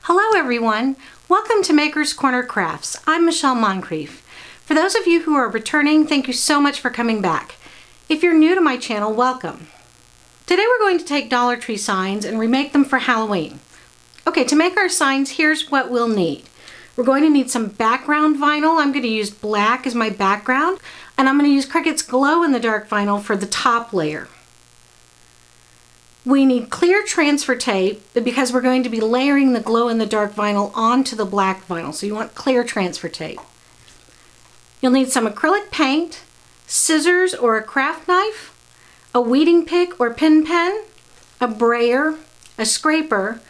Hello everyone, welcome to Maker's Corner Crafts. I'm Michelle Moncrief. For those of you who are returning, thank you so much for coming back. If you're new to my channel, welcome. Today we're going to take Dollar Tree signs and remake them for Halloween. Okay, to make our signs, here's what we'll need. We're going to need some background vinyl. I'm going to use black as my background, and I'm going to use Cricut's glow-in-the-dark vinyl for the top layer. We need clear transfer tape because we're going to be layering the glow-in-the-dark vinyl onto the black vinyl, so you want clear transfer tape. You'll need some acrylic paint, scissors or a craft knife, a weeding pick or pin pen, a brayer, a scraper,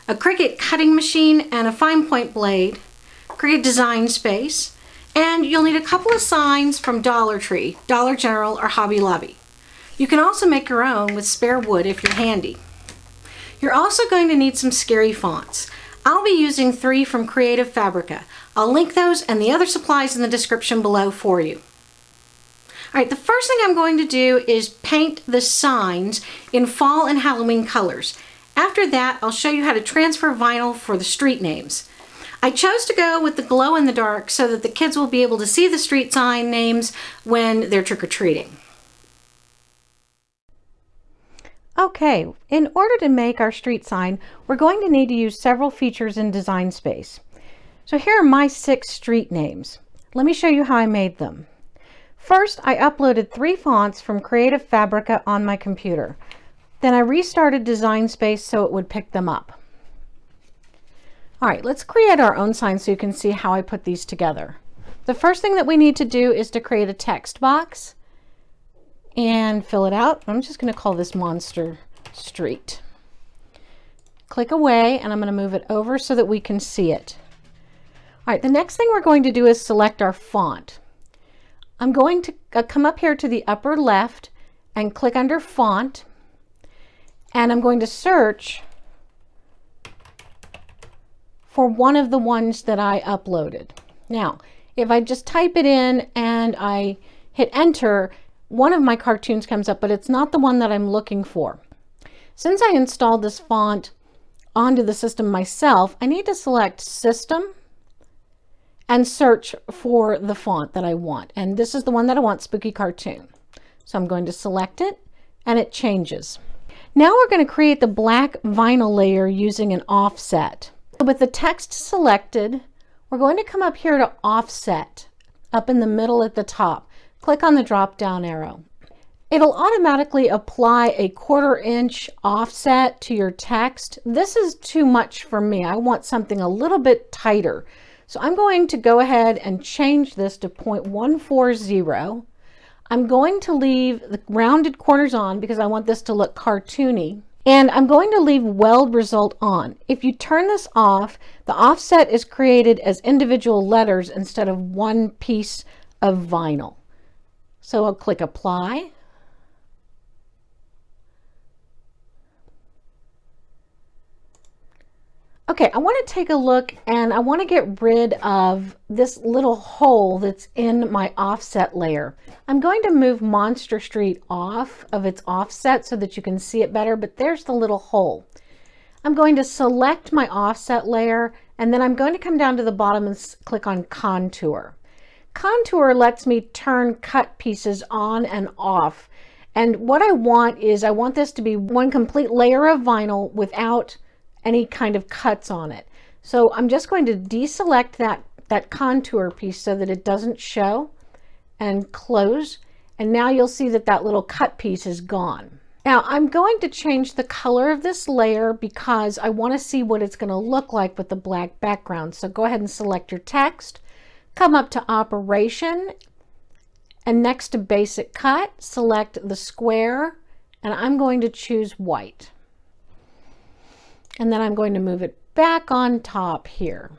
a Cricut cutting machine, and a fine point blade, Cricut Design Space, and you'll need a couple of signs from Dollar Tree, Dollar General, or Hobby Lobby. You can also make your own with spare wood if you're handy. You're also going to need some scary fonts. I'll be using 3 from Creative Fabrica. I'll link those and the other supplies in the description below for you. Alright, the first thing I'm going to do is paint the signs in fall and Halloween colors. After that, I'll show you how to transfer vinyl for the street names. I chose to go with the glow-in-the-dark so that the kids will be able to see the street sign names when they're trick-or-treating. Okay, in order to make our street sign, we're going to need to use several features in Design Space. So here are my 6 street names. Let me show you how I made them. First, I uploaded 3 fonts from Creative Fabrica on my computer. Then I restarted Design Space so it would pick them up. All right, let's create our own sign so you can see how I put these together. The first thing that we need to do is to create a text box and fill it out. I'm just going to call this Monster Street. Click away, and I'm going to move it over so that we can see it. All right, the next thing we're going to do is select our font. I'm going to come up here to the upper left and click under Font, and I'm going to search for one of the ones that I uploaded. Now, if I just type it in and I hit Enter, one of my cartoons comes up, but it's not the one that I'm looking for. Since I installed this font onto the system myself, I need to select System and search for the font that I want. And this is the one that I want, Spooky Cartoon. So I'm going to select it, and it changes. Now we're going to create the black vinyl layer using an offset. With the text selected, we're going to come up here to Offset, up in the middle at the top. Click on the drop-down arrow. It'll automatically apply a 1/4 inch offset to your text. This is too much for me. I want something a little bit tighter. So I'm going to go ahead and change this to 0.140. I'm going to leave the rounded corners on because I want this to look cartoony. And I'm going to leave weld result on. If you turn this off, the offset is created as individual letters instead of one piece of vinyl. So I'll click Apply. Okay, I want to take a look, and I want to get rid of this little hole that's in my offset layer. I'm going to move Monster Street off of its offset so that you can see it better, but there's the little hole. I'm going to select my offset layer, and then I'm going to come down to the bottom and click on Contour. Contour lets me turn cut pieces on and off. And what I want is I want this to be one complete layer of vinyl without any kind of cuts on it. So I'm just going to deselect that contour piece so that it doesn't show, and close. And now you'll see that that little cut piece is gone. Now I'm going to change the color of this layer because I want to see what it's going to look like with the black background. So go ahead and select your text. Come up to Operation, and next to Basic Cut, select the square, and I'm going to choose white. And then I'm going to move it back on top here.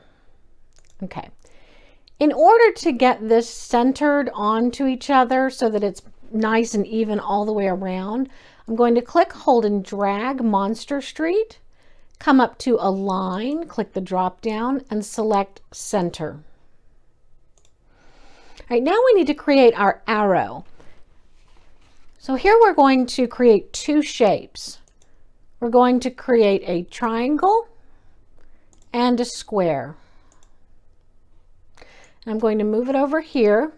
Okay. In order to get this centered onto each other so that it's nice and even all the way around, I'm going to click, hold, and drag Monster Street, come up to Align, click the drop down, and select Center. All right, now we need to create our arrow. So here we're going to create 2 shapes. We're going to create a triangle and a square. And I'm going to move it over here.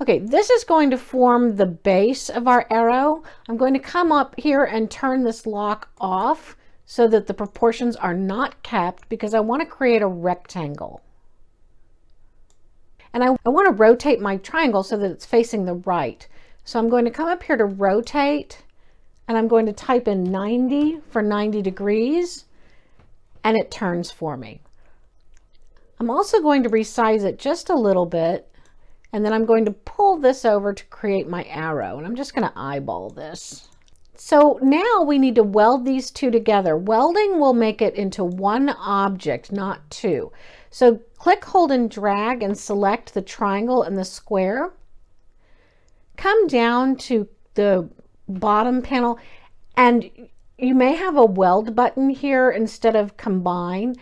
Okay, this is going to form the base of our arrow. I'm going to come up here and turn this lock off so that the proportions are not kept, because I want to create a rectangle. And I want to rotate my triangle so that it's facing the right. So I'm going to come up here to rotate, and I'm going to type in 90 for 90 degrees, and it turns for me. I'm also going to resize it just a little bit, and then I'm going to pull this over to create my arrow, and I'm just going to eyeball this. So now we need to weld these two together. Welding will make it into one object, not two. So click, hold, and drag and select the triangle and the square. Come down to the bottom panel, and you may have a weld button here instead of combine.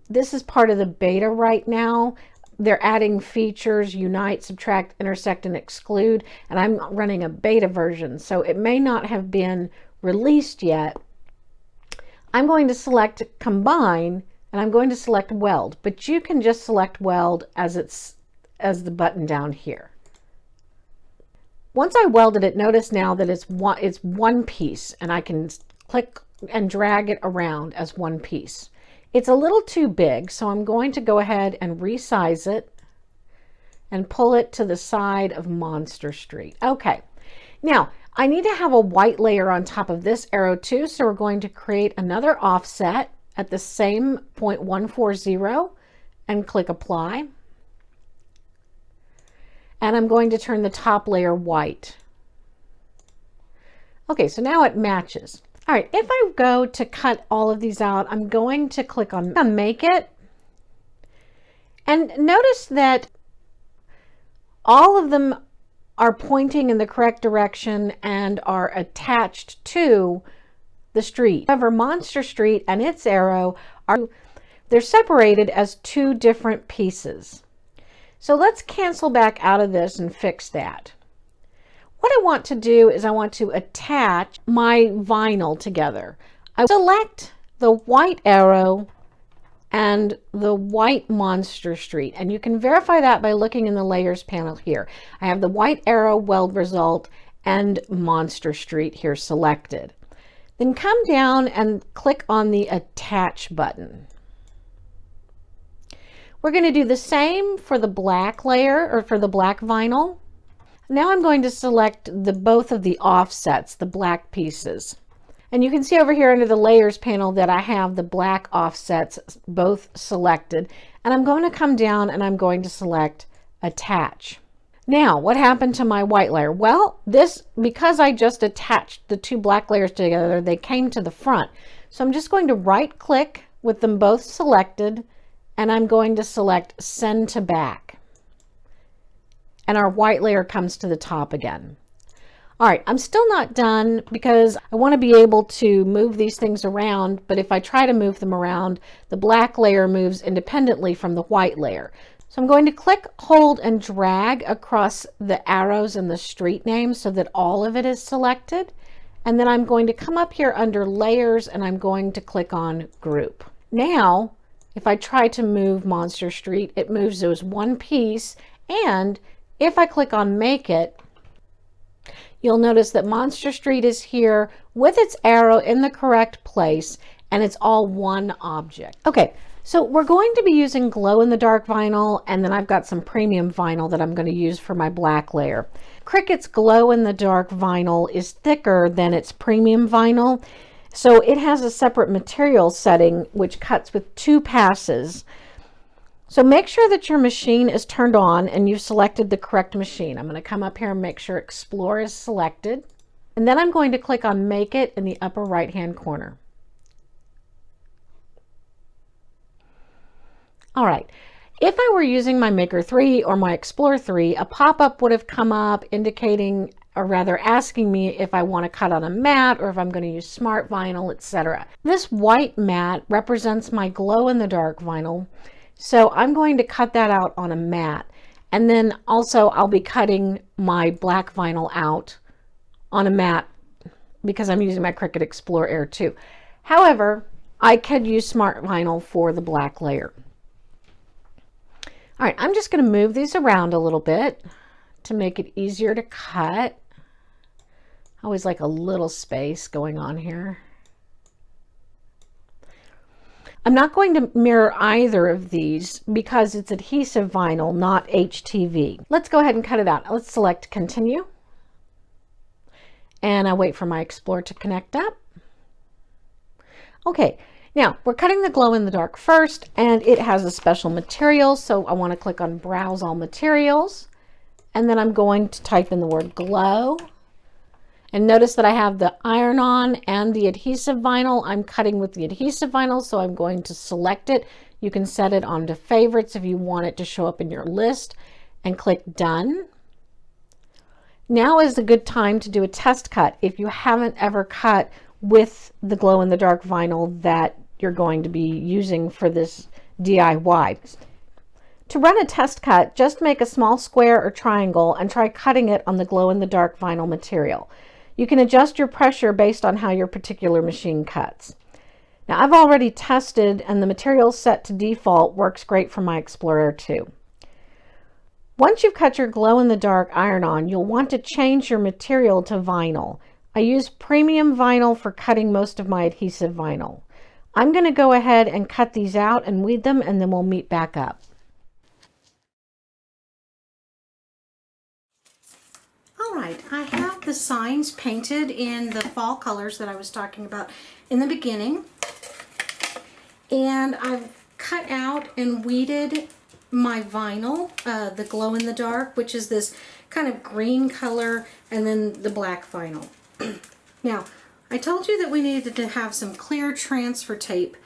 This is part of the beta right now. They're adding features, unite, subtract, intersect, and exclude, and I'm running a beta version, so it may not have been released yet. I'm going to select combine, and I'm going to select weld, but you can just select weld as the button down here. Once I welded it, notice now that it's one piece, and I can click and drag it around as one piece. It's a little too big, so I'm going to go ahead and resize it and pull it to the side of Monster Street. Okay, now I need to have a white layer on top of this arrow too, so we're going to create another offset at the same 0.140 and click apply. And I'm going to turn the top layer white. Okay, so now it matches. All right, if I go to cut all of these out, I'm going to click on Make It. And notice that all of them are pointing in the correct direction and are attached to the street. However, Monster Street and its arrow they're separated as two different pieces. So let's cancel back out of this and fix that. What I want to do is I want to attach my vinyl together. I select the white arrow and the white Monster Street, and you can verify that by looking in the layers panel here. I have the white arrow, weld result, and Monster Street here selected. Then come down and click on the attach button. We're going to do the same for the black layer, or for the black vinyl. Now I'm going to select both of the offsets, the black pieces. And you can see over here under the layers panel that I have the black offsets both selected. And I'm going to come down and I'm going to select attach. Now, what happened to my white layer? Well, because I just attached the two black layers together, they came to the front. So I'm just going to right click with them both selected, and I'm going to select send to back. And our white layer comes to the top again. All right, I'm still not done because I want to be able to move these things around, but if I try to move them around, the black layer moves independently from the white layer. So I'm going to click, hold, and drag across the arrows and the street names so that all of it is selected. And then I'm going to come up here under layers and I'm going to click on group. Now, if I try to move Monster Street, it moves as one piece, and if I click on Make It, you'll notice that Monster Street is here with its arrow in the correct place, and it's all one object. Okay, so we're going to be using glow-in-the-dark vinyl, and then I've got some premium vinyl that I'm going to use for my black layer. Cricut's glow-in-the-dark vinyl is thicker than its premium vinyl, so it has a separate material setting which cuts with 2 passes. So make sure that your machine is turned on and you've selected the correct machine. I'm going to come up here and make sure Explore is selected. And then I'm going to click on Make It in the upper right hand corner. All right. If I were using my Maker 3 or my Explore 3, a pop-up would have come up indicating, or rather asking me if I want to cut on a mat or if I'm going to use smart vinyl, etc. This white mat represents my glow-in-the-dark vinyl. So I'm going to cut that out on a mat, and then also I'll be cutting my black vinyl out on a mat because I'm using my Cricut Explore Air 2. However, I could use smart vinyl for the black layer. All right, I'm just going to move these around a little bit to make it easier to cut. I always like a little space going on here. I'm not going to mirror either of these because it's adhesive vinyl, not HTV. Let's go ahead and cut it out. Let's select continue. And I wait for my Explorer to connect up. Okay, now we're cutting the glow in the dark first, and it has a special material. So I want to click on Browse All Materials, and then I'm going to type in the word glow. And notice that I have the iron-on and the adhesive vinyl. I'm cutting with the adhesive vinyl, so I'm going to select it. You can set it onto favorites if you want it to show up in your list, and click done. Now is a good time to do a test cut if you haven't ever cut with the glow-in-the-dark vinyl that you're going to be using for this DIY. To run a test cut, just make a small square or triangle and try cutting it on the glow-in-the-dark vinyl material. You can adjust your pressure based on how your particular machine cuts. Now, I've already tested, and the material set to default works great for my Explorer too. Once you've cut your glow-in-the-dark iron-on, you'll want to change your material to vinyl. I use premium vinyl for cutting most of my adhesive vinyl. I'm going to go ahead and cut these out and weed them, and then we'll meet back up. All right, I have the signs painted in the fall colors that I was talking about in the beginning. And I've cut out and weeded my vinyl, the glow in the dark, which is this kind of green color, and then the black vinyl. Now, I told you that we needed to have some clear transfer tape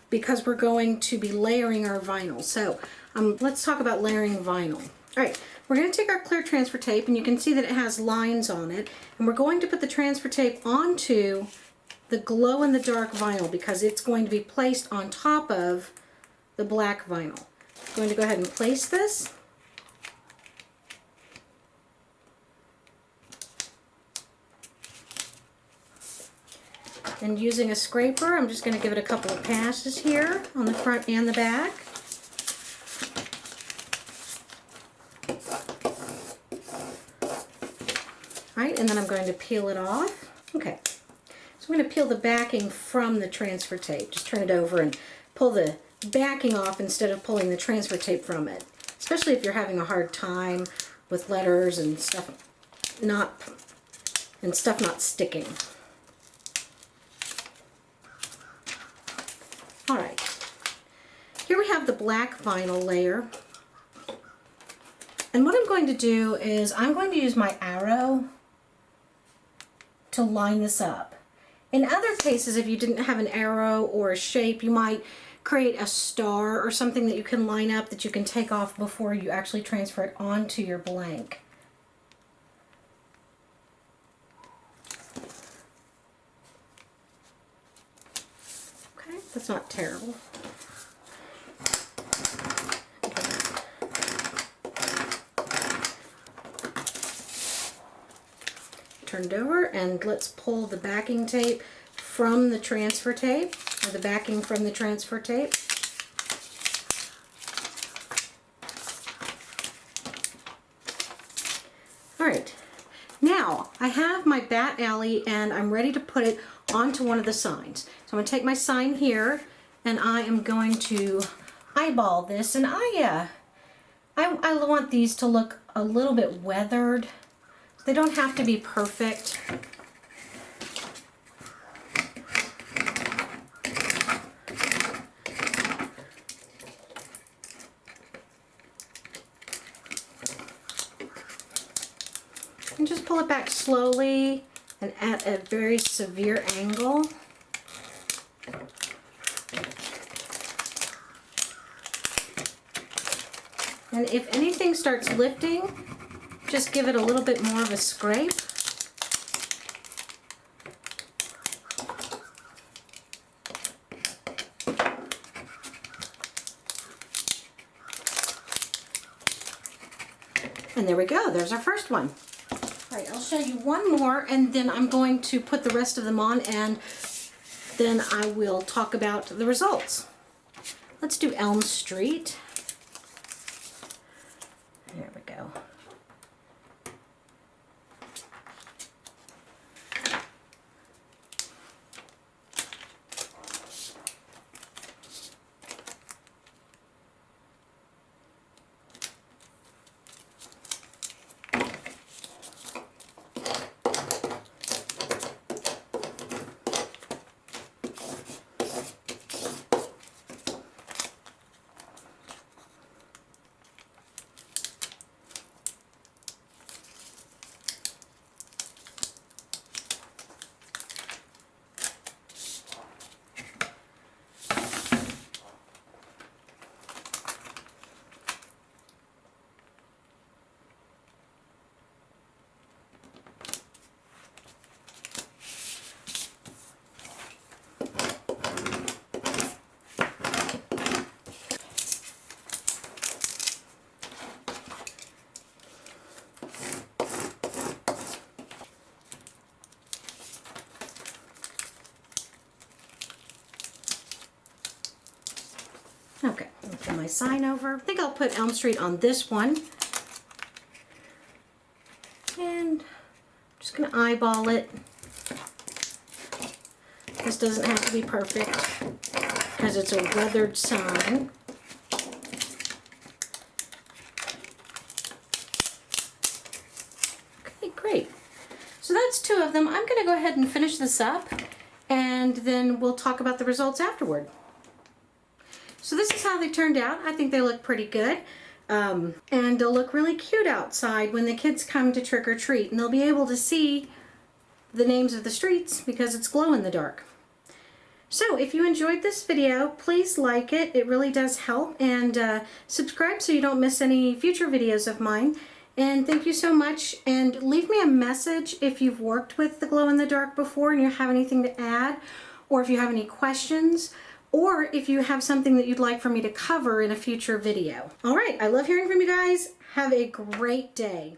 because we're going to be layering our vinyl. So let's talk about layering vinyl. All right, we're going to take our clear transfer tape, and you can see that it has lines on it, and we're going to put the transfer tape onto the glow in the dark vinyl because it's going to be placed on top of the black vinyl. I'm going to go ahead and place this. And using a scraper, I'm just going to give it a couple of passes here on the front and the back. All right, and then I'm going to peel it off. Okay, so I'm going to peel the backing from the transfer tape. Just turn it over and pull the backing off instead of pulling the transfer tape from it, especially if you're having a hard time with letters and stuff not sticking. All right, here we have the black vinyl layer, and what I'm going to do is I'm going to use my arrow to line this up. In other cases, if you didn't have an arrow or a shape, you might create a star or something that you can line up that you can take off before you actually transfer it onto your blank. Okay, that's not terrible. Turn it over, and let's pull the backing tape from the transfer tape, or the backing from the transfer tape. All right, now I have my bat alley and I'm ready to put it onto one of the signs. So I'm going to take my sign here and I am going to eyeball this, and I want these to look a little bit weathered. They don't have to be perfect. And just pull it back slowly and at a very severe angle. And if anything starts lifting, just give it a little bit more of a scrape. And there we go, there's our first one. All right, I'll show you one more, and then I'm going to put the rest of them on and then I will talk about the results. Let's do Elm Street. There we go. Okay, I'll put my sign over. I think I'll put Elm Street on this one. And I'm just going to eyeball it. This doesn't have to be perfect because it's a weathered sign. Okay, great. So that's 2 of them. I'm going to go ahead and finish this up, and then we'll talk about the results afterward. So this is how they turned out. I think they look pretty good. And they'll look really cute outside when the kids come to trick or treat, and they'll be able to see the names of the streets because it's glow in the dark. So if you enjoyed this video, please like it. It really does help, and subscribe so you don't miss any future videos of mine. And thank you so much, and leave me a message if you've worked with the glow in the dark before and you have anything to add, or if you have any questions, or if you have something that you'd like for me to cover in a future video. All right, I love hearing from you guys. Have a great day.